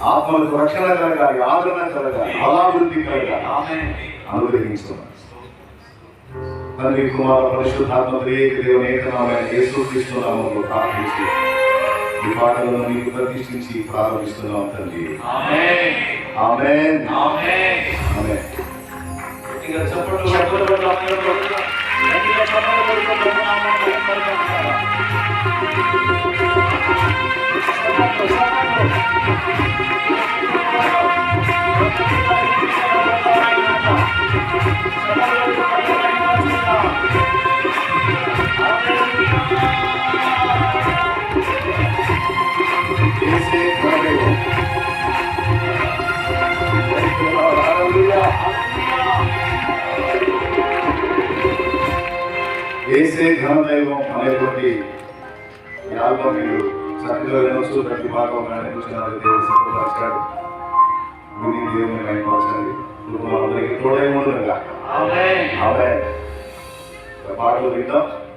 ఆత్మలకు రక్షణ కలగాలి, ఆదరణ కలగాలి, బలాభివృద్ధి కలగాలి. అనుగ్రహించుకున్నాను. తండ్రి, కుమార, పరిశుద్ధాత్మ త్రియేక దేవుని ఏకనామమైన యేసుక్రీస్తు నామములో ప్రార్థించి ఈ పాటలను మీకు ప్రతిష్ఠించి ప్రారంభిస్తున్నాం తండ్రి. ఆమేన్. ఆమేన్. ఆమేన్. ఆమేన్. ఏసే ఘనదైవం అనేటువంటి ఈ ఆల్బమ్ మీరు చక్కగా వినొచ్చు. ప్రతి భాగం కూర్చున్నారు, దేవుడు సిద్ధపరిచాడు. విని దేవుని మైపరచండి. అందరికీ తోడై ఉండగా పాటలు విందాం.